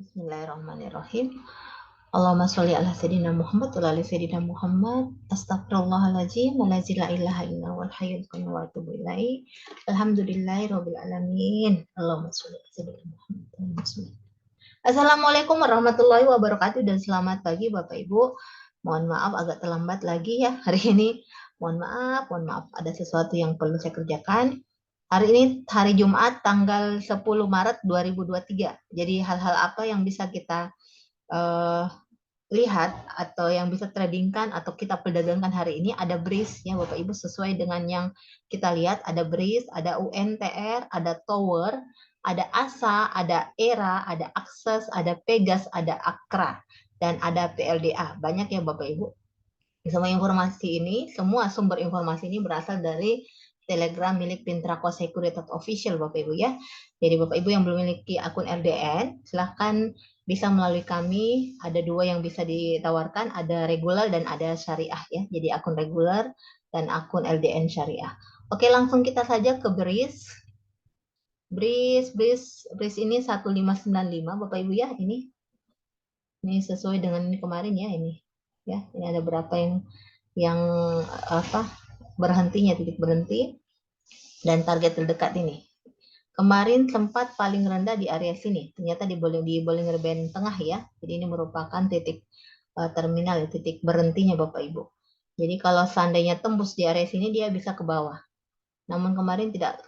Bismillahirrahmanirrahim. Allahumma sholli ala sayyidina Muhammad wa ala ali sayyidina Muhammad. Astaghfirullahaladzim wa la ilaha illa huwal hayyul qayyum wa atubu ilaih. Alhamdulillahi rabbil alamin. Allahumma sholli ala sayyidina Muhammad. Assalamualaikum warahmatullahi wabarakatuh dan selamat pagi Bapak Ibu. Mohon maaf agak terlambat lagi ya hari ini. Mohon maaf ada sesuatu yang perlu saya kerjakan. Hari ini hari Jumat tanggal 10 Maret 2023. Jadi hal-hal apa yang bisa kita lihat atau yang bisa tradingkan atau kita perdagangkan hari ini ada BRIS ya Bapak Ibu, sesuai dengan yang kita lihat. Ada BRIS, ada UNTR, ada Tower, ada ASA, ada ERA, ada Akses, ada Pegas, ada Akra, dan ada PLDA. Banyak ya Bapak Ibu. Semua informasi ini, semua sumber informasi ini berasal dari Telegram milik Pintrako Securitas Official Bapak Ibu ya. Jadi Bapak Ibu yang belum memiliki akun LDN, silahkan bisa melalui kami. Ada dua yang bisa ditawarkan, ada regular dan ada syariah ya. Jadi akun regular dan akun LDN syariah. Oke, langsung kita saja ke BRIS. BRIS ini 1595 Bapak Ibu ya. Ini sesuai dengan ini kemarin ya ini. Ya, ini ada berapa yang berhentinya, titik berhenti dan target terdekat ini. Kemarin sempat paling rendah di area sini, ternyata di Bollinger Band tengah ya. Jadi ini merupakan titik terminal, titik berhentinya Bapak Ibu. Jadi kalau seandainya tembus di area sini dia bisa ke bawah. Namun tidak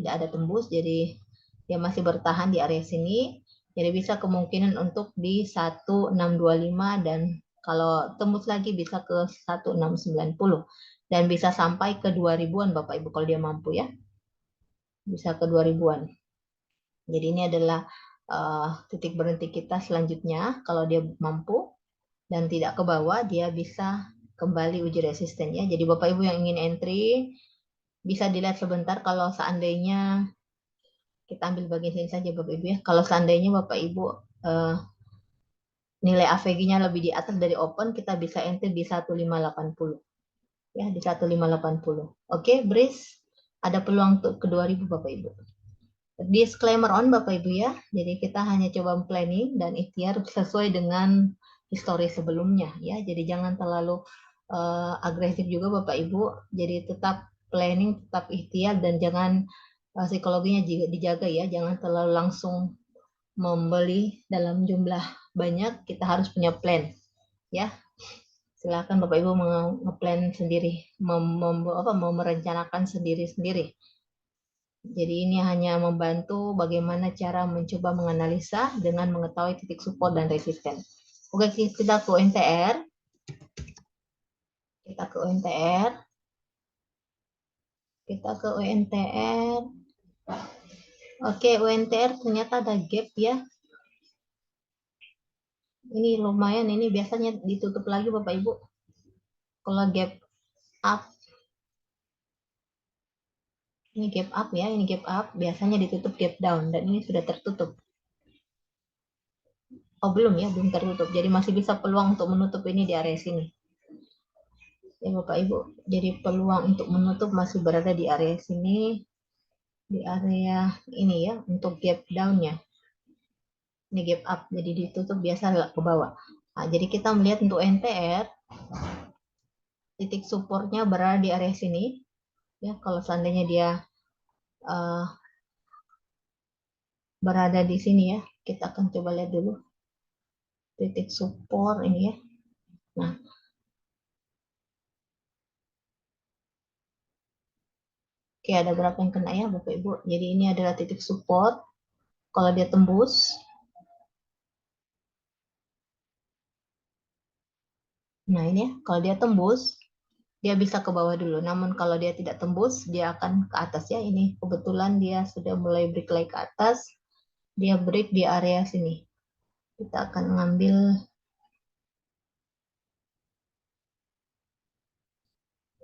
ada tembus, jadi dia masih bertahan di area sini. Jadi bisa kemungkinan untuk di 1625 dan kalau tembus lagi bisa ke 1690 dan bisa sampai ke 2000-an Bapak Ibu kalau dia mampu ya. Bisa ke 2000-an. Jadi ini adalah titik berhenti kita selanjutnya. Kalau dia mampu dan tidak ke bawah, dia bisa kembali uji resistennya. Jadi Bapak Ibu yang ingin entry, bisa dilihat sebentar kalau seandainya, kita ambil bagian sini saja Bapak Ibu ya. Kalau seandainya Bapak Ibu nilai AVG-nya lebih di atas dari open, kita bisa entry di 1580. Ya, di 1580. Oke, BRIS ada peluang untuk ke 2000 Bapak Ibu. Disclaimer on Bapak Ibu ya, jadi kita hanya coba planning dan ikhtiar sesuai dengan histori sebelumnya ya, jadi jangan terlalu agresif juga Bapak Ibu, jadi tetap planning, tetap ikhtiar dan jangan psikologinya juga dijaga ya, jangan terlalu langsung membeli dalam jumlah banyak, kita harus punya plan ya. Silakan Bapak Ibu mengeplan sendiri, merencanakan sendiri-sendiri. Jadi ini hanya membantu bagaimana cara mencoba menganalisa dengan mengetahui titik support dan resisten. Oke, kita ke UNTR. Kita ke UNTR. Oke, UNTR ternyata ada gap ya. Ini lumayan, ini biasanya ditutup lagi Bapak Ibu. Kalau gap up, ini gap up ya, ini gap up, biasanya ditutup gap down dan ini sudah tertutup. Oh belum ya, belum tertutup. Jadi masih bisa peluang untuk menutup ini di area sini. Ya Bapak Ibu, jadi peluang untuk menutup masih berada di area sini, di area ini ya, untuk gap down-nya. Ini gap up, jadi ditutup biasa ke bawah. Nah, jadi kita melihat untuk NTR, titik supportnya berada di area sini. Ya, kalau seandainya dia berada di sini ya, kita akan coba lihat dulu titik support ini ya. Nah, oke, ada berapa yang kena ya Bapak Ibu. Jadi ini adalah titik support. Kalau dia tembus, nah ini ya, kalau dia tembus, dia bisa ke bawah dulu. Namun kalau dia tidak tembus, dia akan ke atas ya. Ini kebetulan dia sudah mulai break lagi ke atas. Dia break di area sini. Kita akan mengambil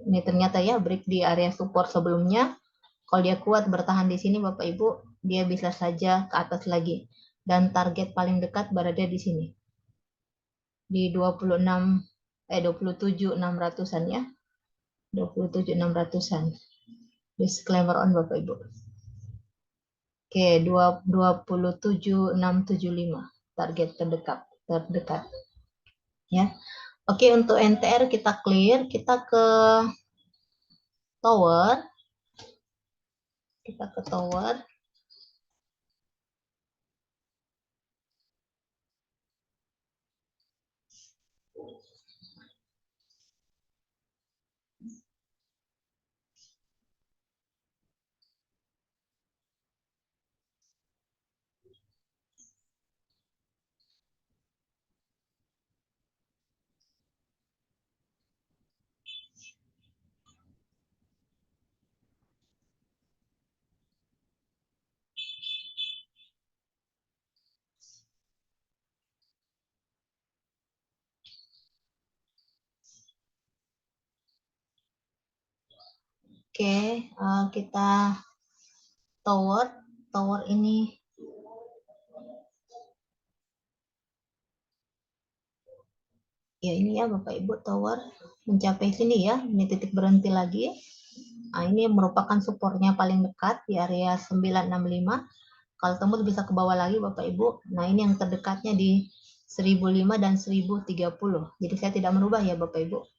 ini, ternyata ya break di area support sebelumnya. Kalau dia kuat bertahan di sini Bapak Ibu, dia bisa saja ke atas lagi. Dan target paling dekat berada di sini. Di 27.600-an ya. 27.600-an. Disclaimer on Bapak Ibu. Oke, 27.675. target terdekat ya. Oke, untuk NTR kita clear, kita ke tower. Kita ke tower. Oke, kita tower ini ya, ini ya Bapak Ibu, tower mencapai sini ya, ini titik berhenti lagi. Nah, ini merupakan supportnya paling dekat di area 965. Kalau tembus bisa ke bawah lagi Bapak Ibu. Nah, ini yang terdekatnya di 1005 dan 1030. Jadi saya tidak merubah ya Bapak Ibu.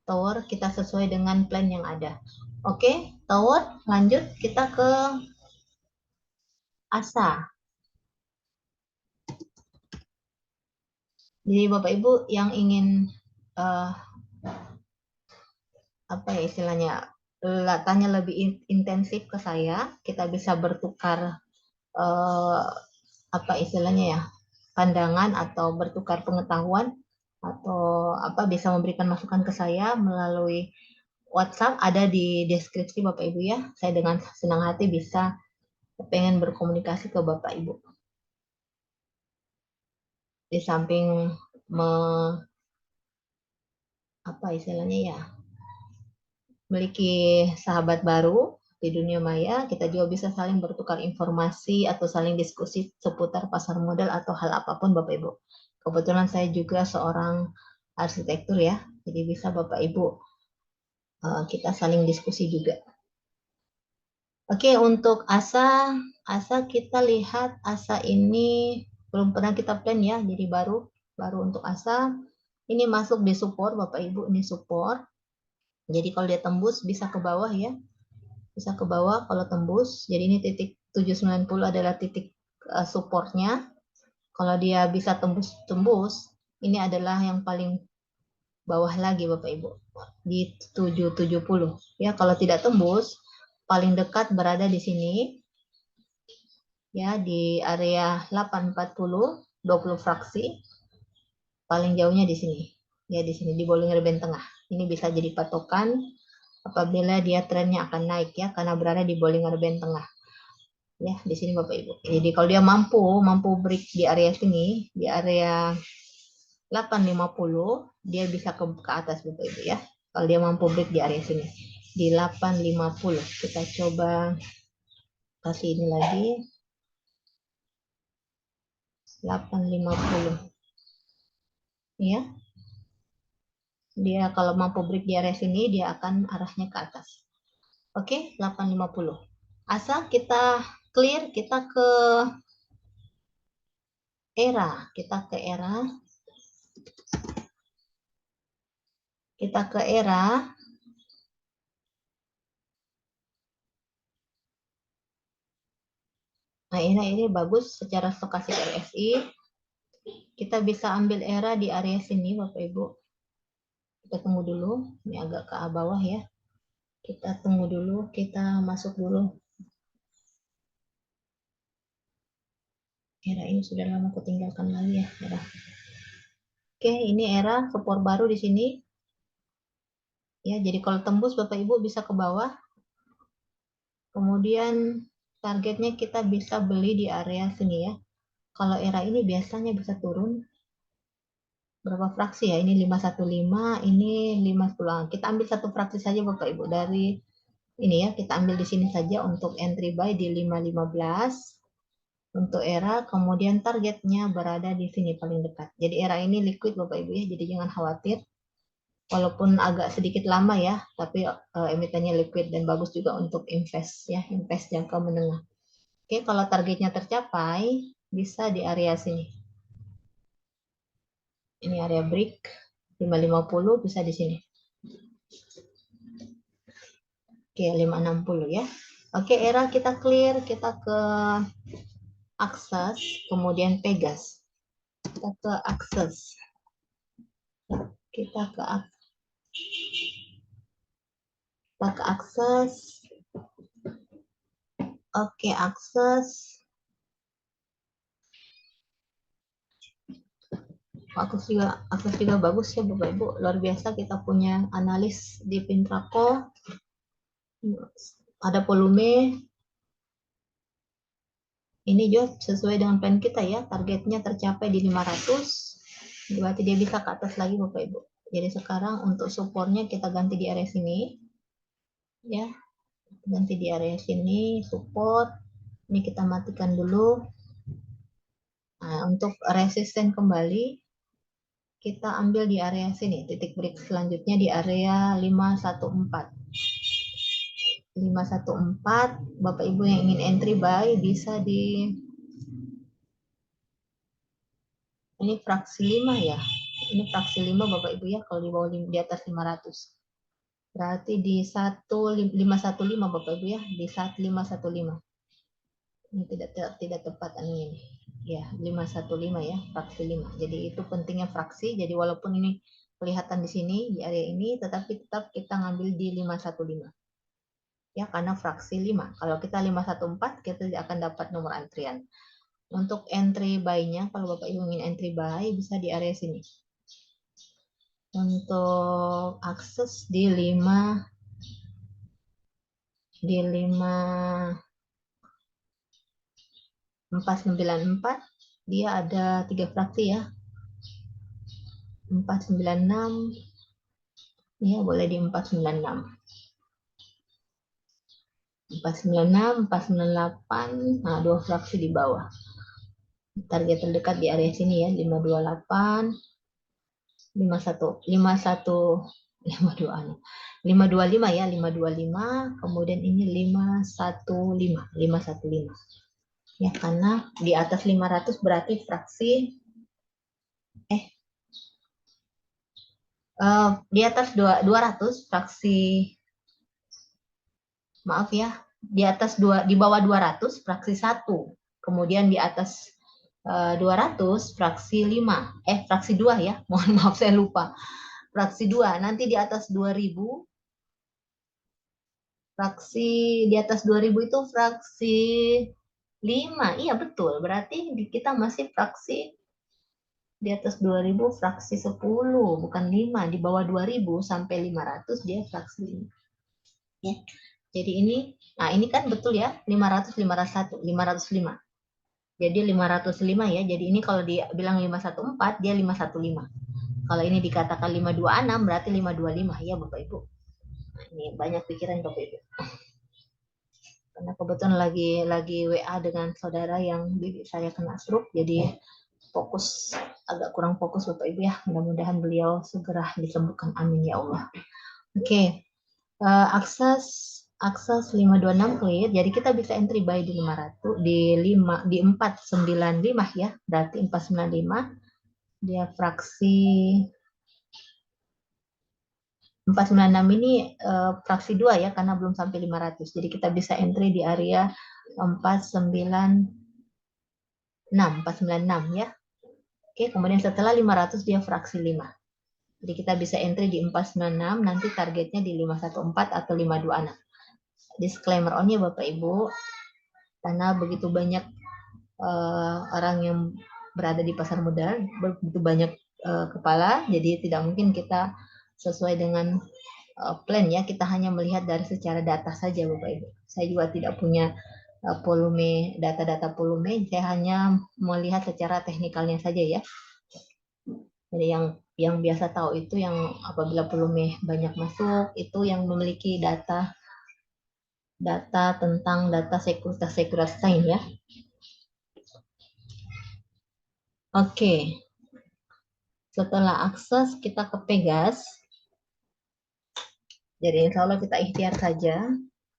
Tower kita sesuai dengan plan yang ada. Oke, tower lanjut kita ke ASA. Jadi Bapak Ibu yang ingin uh, apa ya istilahnya, tanya lebih intensif ke saya, kita bisa bertukar uh, apa istilahnya ya, pandangan atau bertukar pengetahuan atau apa, bisa memberikan masukan ke saya melalui WhatsApp, ada di deskripsi Bapak Ibu ya. Saya dengan senang hati bisa pengen berkomunikasi ke Bapak Ibu. Di samping apa istilahnya ya, memiliki sahabat baru di dunia maya, kita juga bisa saling bertukar informasi atau saling diskusi seputar pasar modal atau hal apapun Bapak Ibu. Kebetulan saya juga seorang arsitektur ya, jadi bisa Bapak Ibu kita saling diskusi juga. Oke, untuk asa kita lihat asa ini belum pernah kita plan ya, jadi baru untuk asa ini masuk di support Bapak Ibu, ini support. Jadi kalau dia tembus bisa ke bawah ya, bisa ke bawah kalau tembus. Jadi ini titik 790 adalah titik supportnya. Kalau dia bisa tembus, ini adalah yang paling bawah lagi Bapak Ibu, di 770 ya. Kalau tidak tembus, paling dekat berada di sini ya, di area 840 20 fraksi. Paling jauhnya di sini ya, di sini di Bollinger Band tengah. Ini bisa jadi patokan apabila dia trennya akan naik ya, karena berada di Bollinger Band tengah ya, di sini Bapak Ibu. Jadi kalau dia mampu break di area sini, di area 850, dia bisa ke atas Bapak Ibu ya. Kalau dia mampu break di area sini di 850, kita coba kasih ini lagi 850 ya. Dia kalau mampu break di area sini, dia akan arahnya ke atas. Oke, 850. Asal kita clear, kita ke era, kita ke era. Nah, ini bagus secara stokastik RSI. Kita bisa ambil era di area sini Bapak Ibu. Kita tunggu dulu, ini agak ke bawah ya. Kita tunggu dulu, kita masuk dulu. Era ini sudah lama kutinggalkan lagi ya, era. Oke, ini era support baru di sini. Ya, jadi kalau tembus Bapak Ibu bisa ke bawah. Kemudian targetnya kita bisa beli di area sini ya. Kalau era ini biasanya bisa turun berapa fraksi ya? Ini 515, ini 510. Kita ambil satu fraksi saja Bapak Ibu dari ini ya, kita ambil di sini saja untuk entry buy di 515 untuk era, kemudian targetnya berada di sini paling dekat. Jadi era ini liquid Bapak Ibu ya, jadi jangan khawatir. Walaupun agak sedikit lama ya, tapi emitennya liquid dan bagus juga untuk invest ya, invest jangka menengah. Oke, kalau targetnya tercapai bisa di area sini. Ini area break 550 bisa di sini. Oke, 560 ya. Oke, era kita clear, kita ke akses, kemudian Pegas. Kita ke akses. Kita ke akses. Oke, akses. Akses juga bagus ya Bapak Ibu. Luar biasa kita punya analis di Pintraco. Ada volume. Ini juga sesuai dengan plan kita ya. Targetnya tercapai di 500. Berarti dia bisa ke atas lagi Bapak Ibu. Jadi sekarang untuk supportnya kita ganti di area sini. Ya, ganti di area sini support. Ini kita matikan dulu. Nah, untuk resisten kembali kita ambil di area sini. Titik break selanjutnya di area 514. 514, Bapak Ibu yang ingin entry buy bisa di ini fraksi 5 ya. Ini fraksi 5 Bapak Ibu ya kalau di bawah di atas 500. Berarti di 1515 Bapak Ibu ya, di 1515. Ini tidak tepat ini. Ya, 515 ya, fraksi 5. Jadi itu pentingnya fraksi. Jadi walaupun ini kelihatan di sini di area ini tetapi tetap kita ngambil di 515. Ya, karena fraksi 5. Kalau kita 514 kita akan dapat nomor antrian. Untuk entry buy-nya kalau Bapak Ibu ingin entry buy bisa di area sini. Untuk akses di 494 dia ada 3 fraksi ya. 496 ya boleh di 496. 496, 498, nah 2 fraksi di bawah. Target terdekat di area sini ya 528, 51, 525 ya, 525, kemudian ini 515. Ya, karena di atas 500 berarti fraksi di atas 200 fraksi, maaf ya, di atas di bawah 200 fraksi 1. Kemudian di atas 200 fraksi 5. Fraksi 2 ya. Mohon maaf saya lupa. Fraksi 2. Nanti di atas 2000 fraksi di atas 2000 itu fraksi 5. Iya betul. Berarti kita masih fraksi di atas 2000 fraksi 10, bukan 5. Di bawah 2000 sampai 500 dia fraksi 5. Ya. Jadi ini, nah ini kan betul ya, 500, 501, 505. Jadi 505 ya. Jadi ini kalau dia bilang 514, dia 515. Kalau ini dikatakan 526, berarti 525 ya Bapak Ibu. Nah, ini banyak pikiran Bapak Ibu. Karena kebetulan lagi WA dengan saudara yang bibi saya kena stroke, jadi fokus agak kurang fokus Bapak Ibu ya. Mudah-mudahan beliau segera disembuhkan. Amin ya Allah. Oke. Akses 526 clear. Jadi kita bisa entry buy di 500 di 495 ya. Berarti 495 dia fraksi 496 ini fraksi 2 ya karena belum sampai 500. Jadi kita bisa entry di area 496 ya. Oke, kemudian setelah 500 dia fraksi 5. Jadi kita bisa entry di 496, nanti targetnya di 514 atau 526. Disclaimer on-nya Bapak Ibu, karena begitu banyak orang yang berada di pasar modal, begitu banyak kepala, jadi tidak mungkin kita sesuai dengan plan ya, kita hanya melihat dari secara data saja Bapak Ibu. Saya juga tidak punya volume, data-data volume, saya hanya melihat secara teknikalnya saja ya. Jadi yang biasa tahu itu yang apabila volume banyak masuk, itu yang memiliki data tentang data sekuritas lain ya. Oke. Setelah akses kita ke Pegas. Jadi insya Allah kita ikhtiar saja.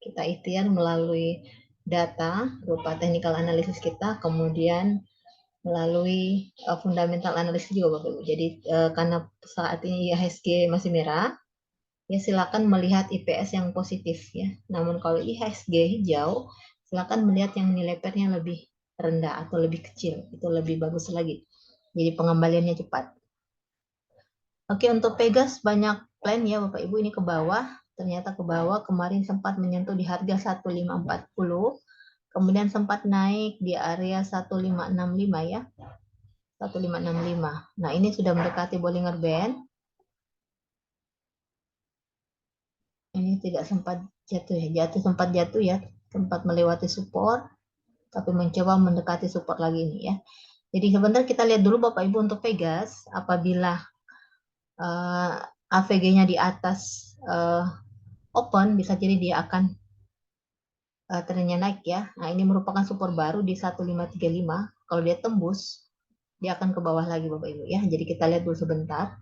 Kita ikhtiar melalui data berupa technical analysis kita, kemudian melalui fundamental analysis juga Bapak Ibu. Jadi karena saat ini IHSG masih merah, ya silakan melihat IPS yang positif ya. Namun kalau IHSG hijau, silakan melihat yang nilai PER-nya lebih rendah atau lebih kecil. Itu lebih bagus lagi. Jadi pengembaliannya cepat. Oke, untuk Pegas banyak plan ya Bapak Ibu, ini ke bawah. Ternyata ke bawah kemarin sempat menyentuh di harga 1540, kemudian sempat naik di area 1565 ya. 1565. Nah, ini sudah mendekati Bollinger Band. Ini tidak sempat jatuh ya, sempat jatuh ya, sempat melewati support, tapi mencoba mendekati support lagi ini ya. Jadi sebentar kita lihat dulu Bapak Ibu untuk Pegas, apabila AVG-nya di atas open, bisa jadi dia akan trennya naik ya. Nah, ini merupakan support baru di 1535. Kalau dia tembus, dia akan ke bawah lagi Bapak Ibu ya. Jadi kita lihat dulu sebentar.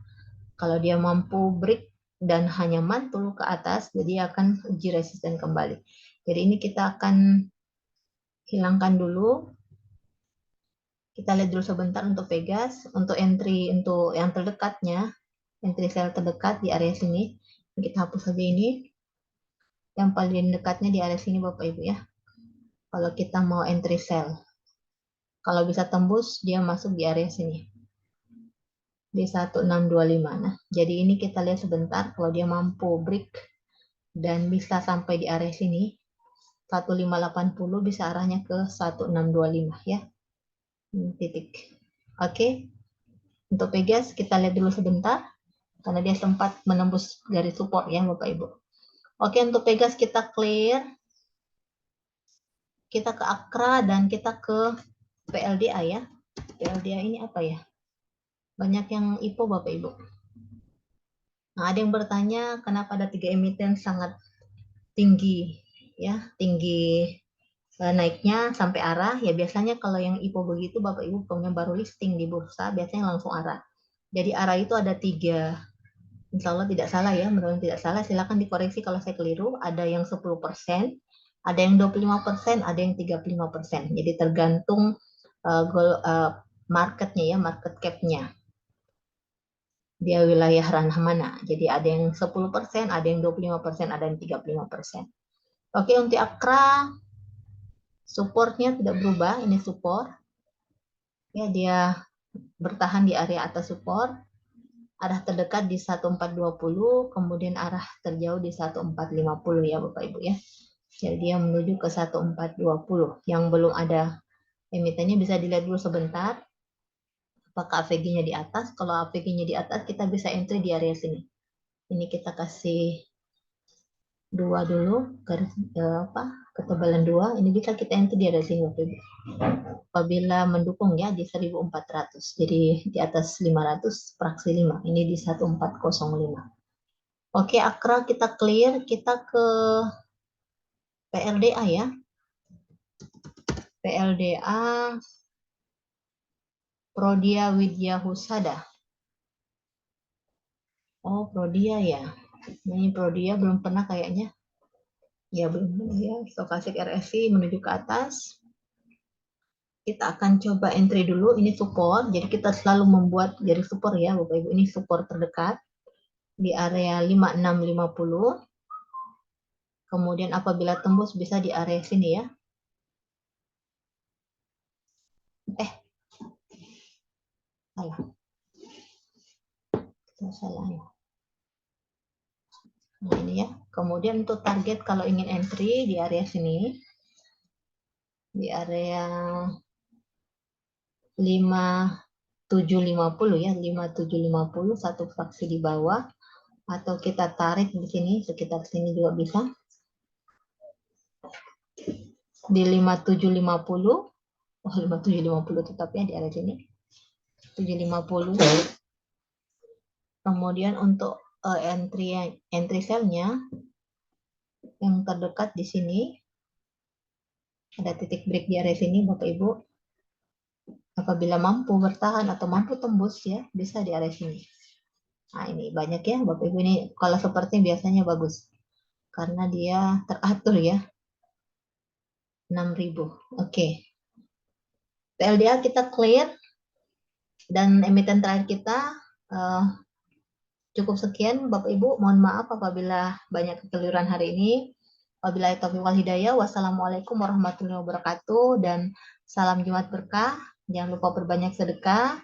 Kalau dia mampu break dan hanya mantul ke atas, jadi akan uji resisten kembali. Jadi ini kita akan hilangkan dulu. Kita lihat dulu sebentar untuk Pegas. Untuk entry untuk yang terdekatnya, entry sell terdekat di area sini. Kita hapus saja ini. Yang paling dekatnya di area sini Bapak Ibu ya. Kalau kita mau entry sell. Kalau bisa tembus, dia masuk di area sini. Di 1625. Nah, jadi ini kita lihat sebentar. Kalau dia mampu break dan bisa sampai di area sini, 1580 bisa arahnya ke 1625 ya. Ini titik. Oke. Untuk Pegas kita lihat dulu sebentar. Karena dia sempat menembus garis support ya Bapak Ibu. Oke, untuk Pegas kita clear. Kita ke Akra dan kita ke PLDA ya. PLDA ini apa ya? Banyak yang IPO Bapak Ibu. Nah, ada yang bertanya kenapa ada 3 emiten sangat tinggi ya, tinggi naiknya sampai arah. Ya biasanya kalau yang IPO begitu Bapak Ibu punya baru listing di bursa, biasanya langsung arah. Jadi arah itu ada 3. Insya Allah tidak salah ya, mudah-mudahan tidak salah. Silakan dikoreksi kalau saya keliru. Ada yang 10%, ada yang 25%, ada yang 35%. Jadi tergantung marketnya ya, market cap-nya. Dia wilayah ranah mana. Jadi ada yang 10%, ada yang 25%, ada yang 35%. Oke, untuk Akra, supportnya tidak berubah. Ini support. Ya, dia bertahan di area atas support. Arah terdekat di 1420, kemudian arah terjauh di 1450 ya Bapak Ibu ya. Jadi dia menuju ke 1420. Yang belum ada emitennya bisa dilihat dulu sebentar. Apakah AVG-nya di atas? Kalau AVG-nya di atas, kita bisa entry di area sini. Ini kita kasih 2 dulu, garis ketebalan 2. Ini bisa kita entry di area sini Bapak Ibu. Apabila mendukung ya di 1400. Jadi di atas 500 fraksi 5. Ini di 1405. Oke, Akra kita clear, kita ke PLDA ya. PLDA Prodia Widya Husada. Oh, Prodia ya. Ini Prodia belum pernah kayaknya. Ya, belum pernah ya. Stokastik RSI menuju ke atas. Kita akan coba entry dulu. Ini support. Jadi kita selalu membuat garis support ya, Bapak Ibu. Ini support terdekat di area 5650. Kemudian apabila tembus bisa di area sini ya. Salah. Salah ya. Nah, ini ya. Kemudian untuk target kalau ingin entry di area sini. Di area 5750 ya. 5750 satu fraksi di bawah. Atau kita tarik di sini. Sekitar sini juga bisa. Di 5750. Oh, 5750 tetapnya di area sini. 750. Kemudian untuk entry sell-nya yang terdekat di sini ada titik break di area sini Bapak Ibu. Apabila mampu bertahan atau mampu tembus ya bisa di area sini. Nah, ini banyak ya Bapak Ibu, ini kalau seperti biasanya bagus karena dia teratur ya. 6000. Oke. PLDA kita clear, dan emiten terakhir kita eh, cukup sekian Bapak Ibu. Mohon maaf apabila banyak kekeliruan hari ini. Wabillahi taufiq wal hidayah. Wassalamualaikum warahmatullahi wabarakatuh, dan salam Jumat berkah. Jangan lupa berbanyak sedekah.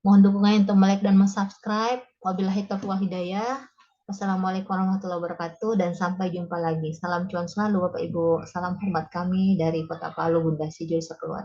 Mohon dukungan untuk like dan subscribe. Wabillahi taufiq wal hidayah. Wassalamualaikum warahmatullahi wabarakatuh, dan sampai jumpa lagi. Salam cuan selalu Bapak Ibu. Salam hormat kami dari Kota Palu, Bunda Sijul sekeluarga.